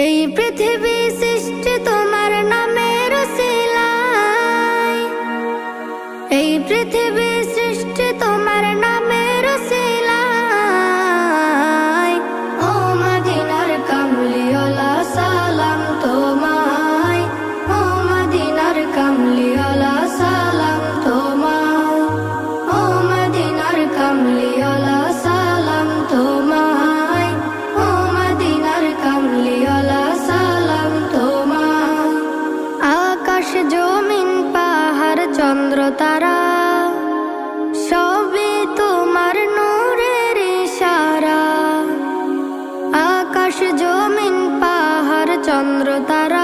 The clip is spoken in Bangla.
এই পৃথিবী সৃষ্টি তোমার নামের উসিলায়, এই পৃথিবী সৃষ্টি তোমার নামের উসিলায়। ও মদিনার কামলিওয়ালা সালাম তোমায়, ও মদিনার কামলিওয়ালা সালাম তোমায়, ও মদিনার কামলিওয়ালা সালাম তোমায়, ও মদিনার কামলিওয়ালা সালাম তোমায়। আকাশ জমিন পাহাড় চন্দ্র তারা সবই তোমার নূরের ইশারা। আকাশ জমিন পাহাড় চন্দ্র তারা